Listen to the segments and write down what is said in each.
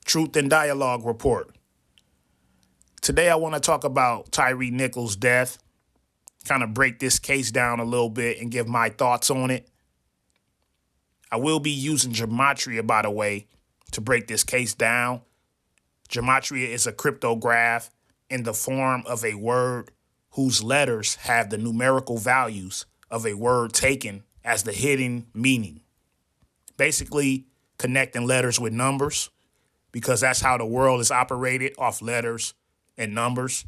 Truth and Dialogue Report. Today I want to talk about Tyre Nichols' death, kind of break this case down a little bit and give my thoughts on it. I will be using gematria, by the way, to break this case down. Gematria is a cryptograph in the form of a word whose letters have the numerical values of a word taken as the hidden meaning. Basically, connecting letters with numbers, because that's how the world is operated, off letters and numbers.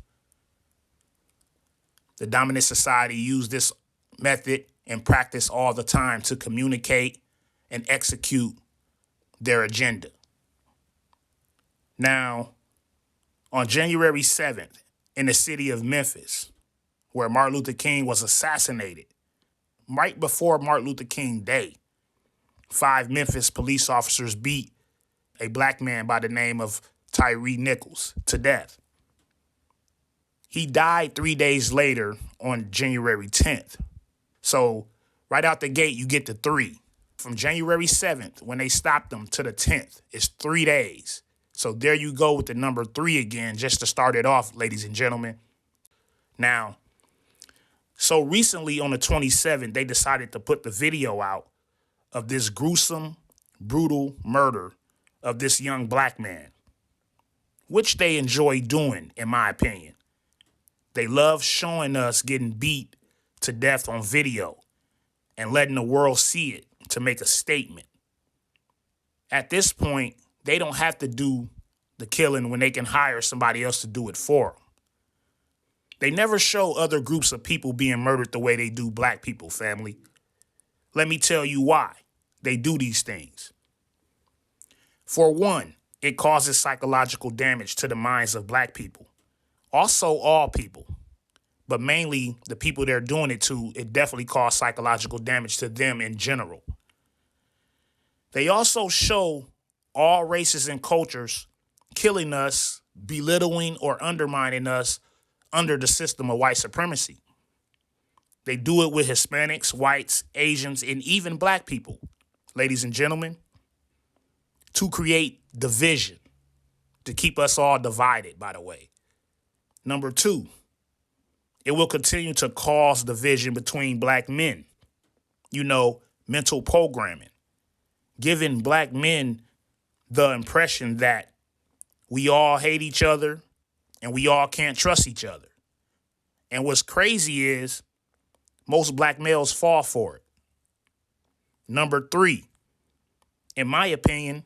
The dominant society use this method and practice all the time to communicate and execute their agenda. Now, on January 7th, in the city of Memphis, where Martin Luther King was assassinated, right before Martin Luther King Day, 5 Memphis police officers beat a black man by the name of Tyre Nichols to death. He died 3 days later on January 10th. So right out the gate, you get to 3. From January 7th, when they stopped him, to the 10th, it's 3 days. So there you go with the number 3 again, just to start it off, ladies and gentlemen. Now, so recently on the 27th, they decided to put the video out of this gruesome, brutal murder of this young black man, which they enjoy doing, in my opinion. They love showing us getting beat to death on video and letting the world see it to make a statement. At this point, they don't have to do the killing when they can hire somebody else to do it for them. They never show other groups of people being murdered the way they do black people, family. Let me tell you why they do these things. For one, it causes psychological damage to the minds of black people. Also, all people, but mainly the people they're doing it to, it definitely causes psychological damage to them in general. They also show all races and cultures killing us, belittling or undermining us under the system of white supremacy. They do it with Hispanics, whites, Asians, and even black people, ladies and gentlemen, to create division, to keep us all divided, by the way. Number 2, it will continue to cause division between black men. Mental programming, giving black men the impression that we all hate each other and we all can't trust each other. And what's crazy is most black males fall for it. Number 3, in my opinion,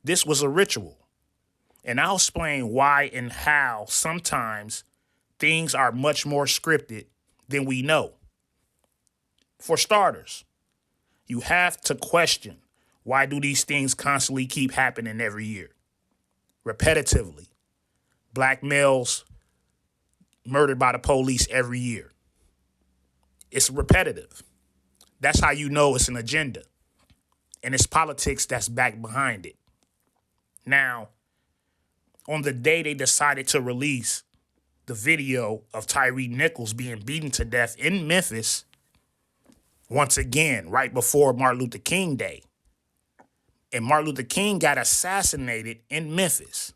this was a ritual. And I'll explain why and how sometimes things are much more scripted than we know. For starters, you have to question, why do these things constantly keep happening every year? Repetitively. Black males murdered by the police every year. It's repetitive. That's how you know it's an agenda. And it's politics that's back behind it. Now, on the day they decided to release the video of Tyre Nichols being beaten to death in Memphis, once again, right before Martin Luther King Day, and Martin Luther King got assassinated in Memphis.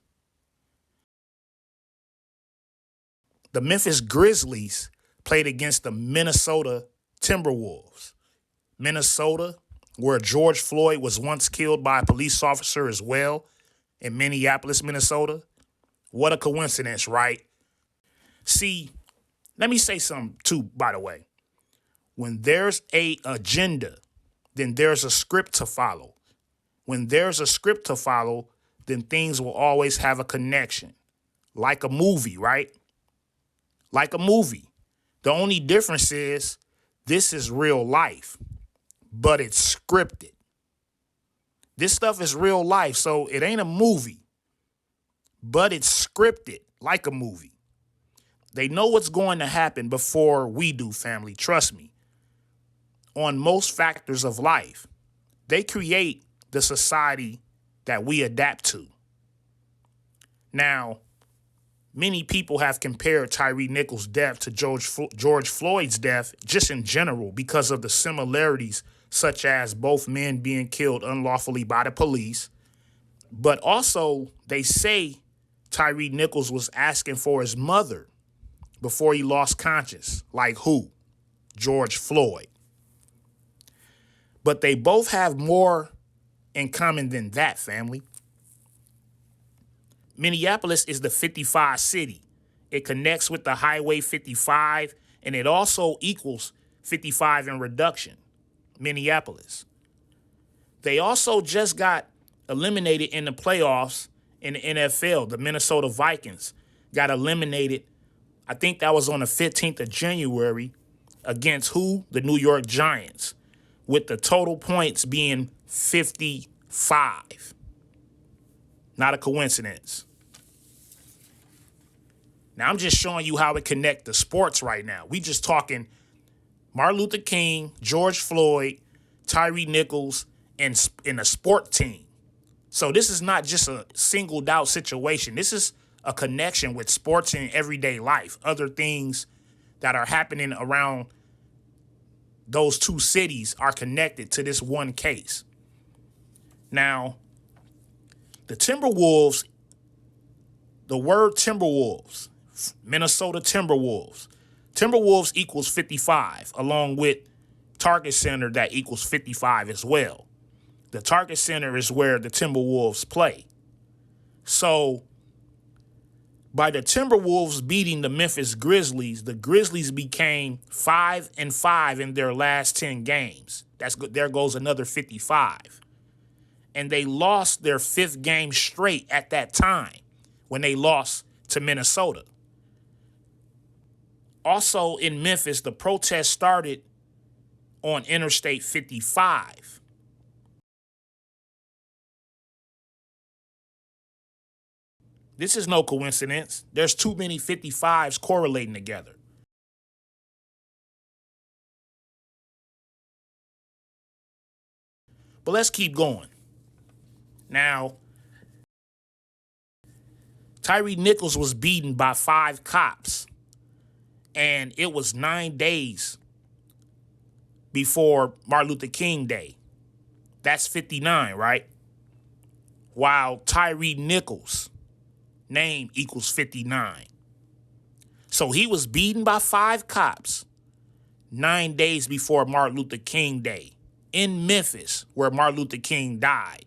The Memphis Grizzlies played against the Minnesota Timberwolves. Minnesota, where George Floyd was once killed by a police officer as well, in Minneapolis, Minnesota. What a coincidence, right? See, let me say something too, by the way. When there's an agenda, then there's a script to follow. When there's a script to follow, then things will always have a connection. Like a movie, right? Like a movie. The only difference is this is real life, but it's scripted. This stuff is real life, so it ain't a movie, but it's scripted like a movie. They know what's going to happen before we do, family. Trust me. On most factors of life, they create the society that we adapt to. Now, many people have compared Tyre Nichols' death to George Floyd's death just in general because of the similarities, such as both men being killed unlawfully by the police, But also, they say Tyre Nichols was asking for his mother before he lost conscience. Like who? George Floyd. But they both have more in common than that, family. Minneapolis is the 55 city. It connects with the Highway 55, and it also equals 55 in reduction. Minneapolis. They also just got eliminated in the playoffs in the NFL. The Minnesota Vikings got eliminated. I think that was on the 15th of January against who? The New York Giants, with the total points being 55. Not a coincidence. Now, I'm just showing you how it connects to sports right now. We just talking Martin Luther King, George Floyd, Tyre Nichols, and in a sport team. So this is not just a singled out situation. This is a connection with sports and everyday life, other things that are happening around those two cities are connected to this one case. Now, the Timberwolves, the word Timberwolves, Minnesota Timberwolves. Timberwolves equals 55, along with Target Center that equals 55 as well. The Target Center is where the Timberwolves play. So, by the Timberwolves beating the Memphis Grizzlies, the Grizzlies became 5-5 in their last 10 games. That's good. There goes another 55. And they lost their 5th game straight at that time when they lost to Minnesota. Also in Memphis, the protest started on Interstate 55. This is no coincidence. There's too many 55s correlating together. But let's keep going. Now, Tyre Nichols was beaten by 5 cops, and it was 9 days before Martin Luther King Day. That's 59, right? While Tyre Nichols' name equals 59. So he was beaten by 5 cops 9 days before Martin Luther King Day in Memphis, where Martin Luther King died.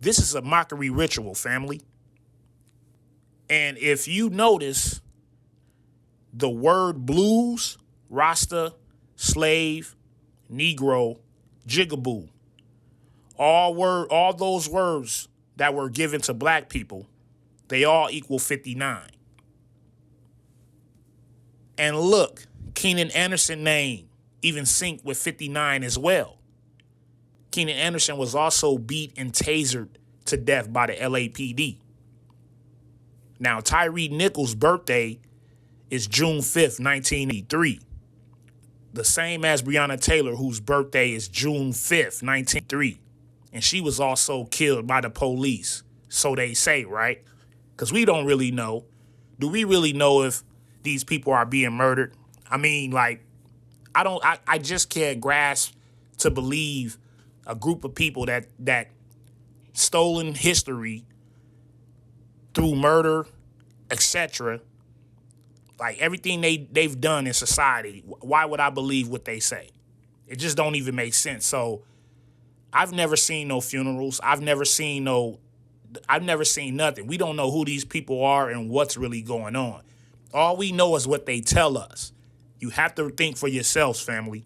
This is a mockery ritual, family. And if you notice, the word blues, Rasta, slave, Negro, jigaboo, all those words that were given to black people, they all equal 59. And look, Keenan Anderson's name even synced with 59 as well. Keenan Anderson was also beat and tasered to death by the LAPD. Now, Tyre Nichols' birthday is June 5th, 1983. The same as Breonna Taylor, whose birthday is June 5th, 1983. And she was also killed by the police. So they say, right? Because we don't really know. Do we really know if these people are being murdered? I mean, like, I just can't grasp to believe a group of people that stolen history through murder, etc. Like everything they've done in society, why would I believe what they say? It just don't even make sense. So I've never seen no funerals. I've never seen nothing. We don't know who these people are and what's really going on. All we know is what they tell us. You have to think for yourselves, family.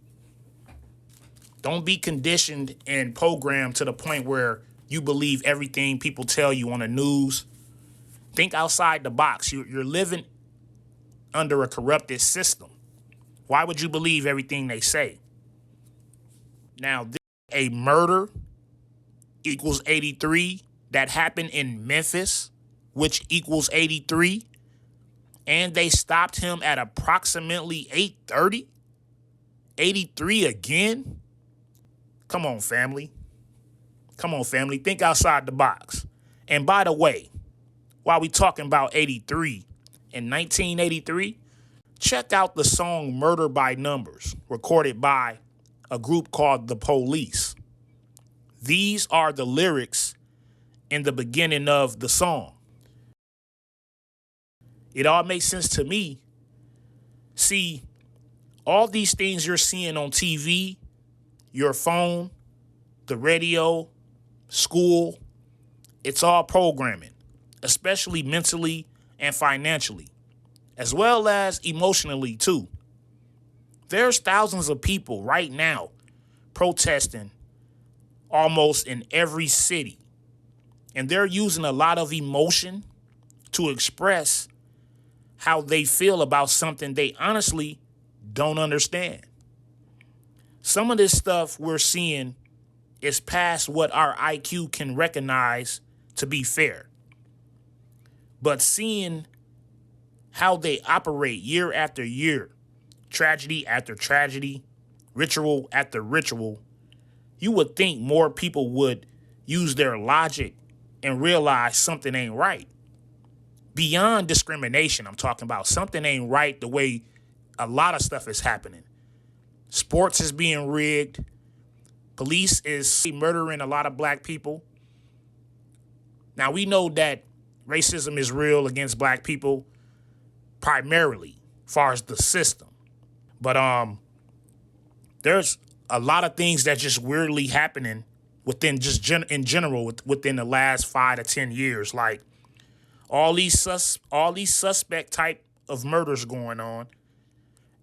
Don't be conditioned and programmed to the point where you believe everything people tell you on the news. Think outside the box. You're living under a corrupted system. Why would you believe everything they say? Now, a murder equals 83 that happened in Memphis, which equals 83, and they stopped him at approximately 8:30? 83 again? Come on, family. Come on, family. Think outside the box. And by the way, while we talking about 83, in 1983, check out the song Murder by Numbers, recorded by a group called The Police. These are the lyrics in the beginning of the song. It all makes sense to me. See, all these things you're seeing on TV, your phone, the radio, school, it's all programming, especially mentally and financially, as well as emotionally too. There's thousands of people right now protesting almost in every city, and they're using a lot of emotion to express how they feel about something they honestly don't understand. Some of this stuff we're seeing is past what our IQ can recognize to be fair. But seeing how they operate year after year, tragedy after tragedy, ritual after ritual, you would think more people would use their logic and realize something ain't right. Beyond discrimination, I'm talking about something ain't right the way a lot of stuff is happening. Sports is being rigged. Police is murdering a lot of black people. Now, we know that racism is real against black people, primarily, as far as the system. But there's a lot of things that just weirdly happening within just in general within the last 5 to 10 years. Like all these suspect type of murders going on,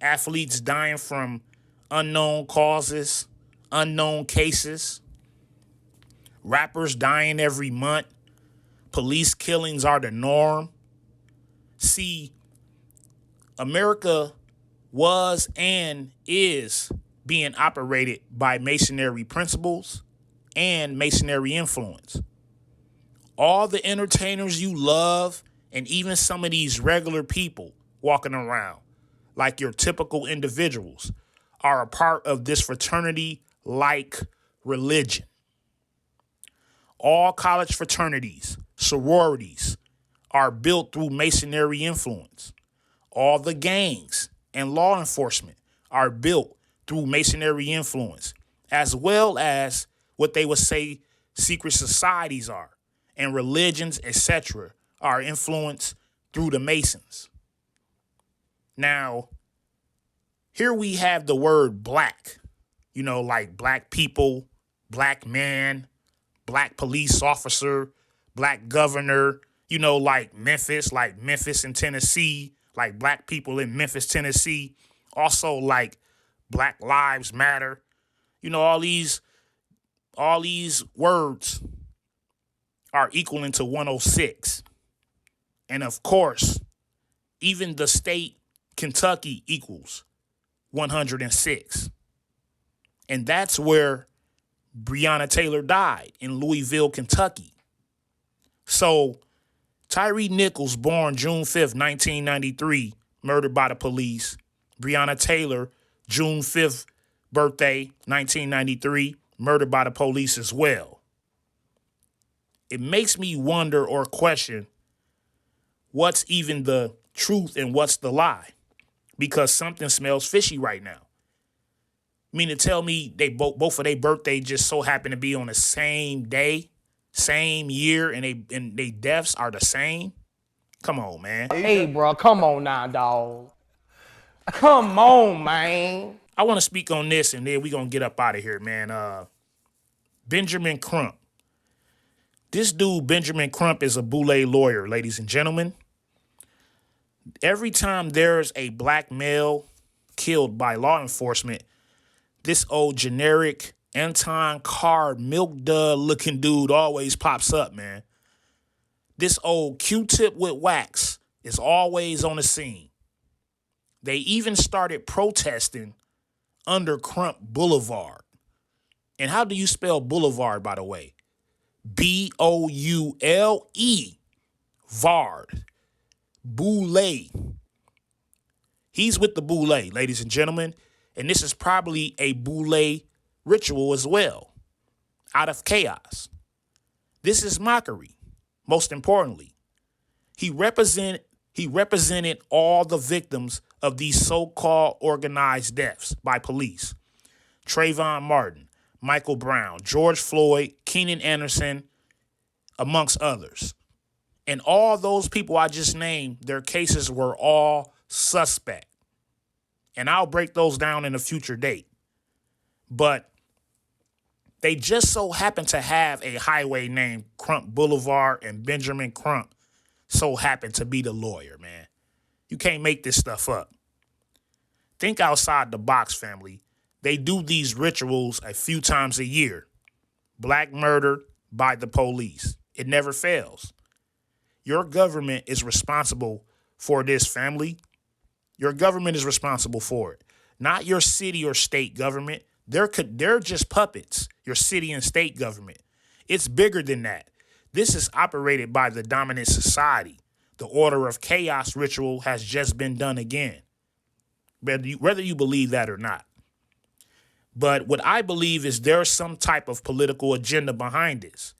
athletes dying from unknown causes, unknown cases, rappers dying every month, police killings are the norm. See, America was and is being operated by masonry principles and masonry influence. All the entertainers you love, and even some of these regular people walking around like your typical individuals, are a part of this fraternity-like religion. All college fraternities, sororities are built through masonry influence. All the gangs and law enforcement are built through masonry influence, as well as what they would say secret societies are, and religions, etc., are influenced through the Masons. Now, here we have the word black, like black people, black man, black police officer, black governor, like Memphis in Tennessee, like black people in Memphis, Tennessee. Also like Black Lives Matter. All these words are equaling to 106. And of course, even the state Kentucky equals 106. And that's where Breonna Taylor died, in Louisville, Kentucky. So Tyre Nichols, born June 5th, 1993, murdered by the police. Breonna Taylor, June 5th, birthday, 1993, murdered by the police as well. It makes me wonder or question what's even the truth and what's the lie, because something smells fishy right now. Mean to tell me they both of their birthday just so happen to be on the same day, same year, and they deaths are the same? Come on, man. Hey, bro, come on now, dog. Come on, man. I want to speak on this, and then we're going to get up out of here, man. Benjamin Crump. This dude, Benjamin Crump, is a boule lawyer, ladies and gentlemen. Every time there's a black male killed by law enforcement, this old generic Anton Card milk dud looking dude always pops up, man. This old Q-tip with wax is always on the scene. They even started protesting under Crump Boulevard. And how do you spell boulevard, by the way? B-O-U-L-E. Vard. Boule. He's with the boule, ladies and gentlemen. And this is probably a boule ritual as well, out of chaos. This is mockery, most importantly. He represented all the victims of these so-called organized deaths by police. Trayvon Martin, Michael Brown, George Floyd, Keenan Anderson, amongst others. And all those people I just named, their cases were all suspect. And I'll break those down in a future date. But they just so happen to have a highway named Crump Boulevard, and Benjamin Crump so happened to be the lawyer, man. You can't make this stuff up. Think outside the box, family. They do these rituals a few times a year. Black murder by the police. It never fails. Your government is responsible for this, family. Your government is responsible for it. Not your city or state government. They're just puppets, your city and state government. It's bigger than that. This is operated by the dominant society. The order of chaos ritual has just been done again, whether you believe that or not. But what I believe is there's some type of political agenda behind this.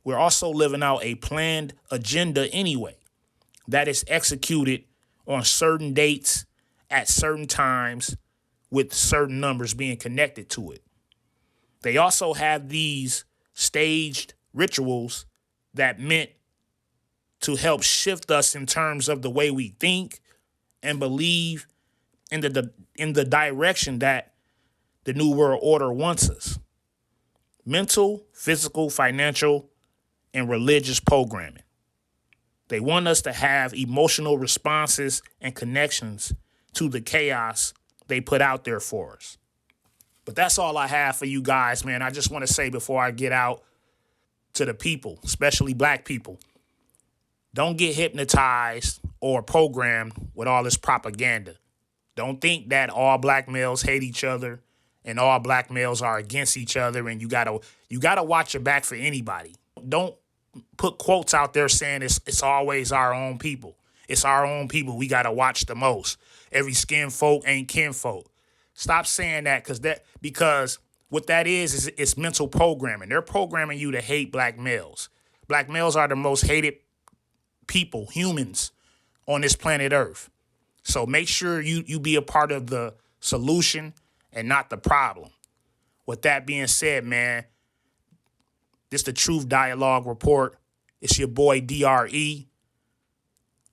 We're also living out a planned agenda anyway that is executed on certain dates at certain times with certain numbers being connected to it. They also have these staged rituals that meant to help shift us in terms of the way we think and believe in the direction that the New World Order wants us. Mental, physical, financial, and religious programming. They want us to have emotional responses and connections to the chaos they put out there for us. But that's all I have for you guys, man. I just want to say before I get out to the people, especially black people, don't get hypnotized or programmed with all this propaganda. Don't think that all black males hate each other and all black males are against each other and you gotta watch your back for anybody. Don't put quotes out there saying it's always our own people. It's our own people we gotta watch the most. Every skin folk ain't kinfolk. Stop saying that because what that is it's mental programming. They're programming you to hate black males. Black males are the most hated people, humans on this planet Earth. So make sure you be a part of the solution and not the problem. With that being said, man, this the Truth Dialogue Report. It's your boy DRE.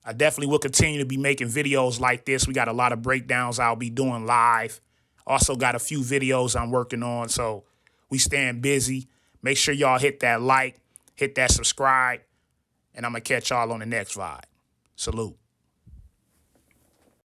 I definitely will continue to be making videos like this. We got a lot of breakdowns I'll be doing live. Also got a few videos I'm working on, so we staying busy. Make sure y'all hit that like, hit that subscribe, and I'm going to catch y'all on the next vibe. Salute.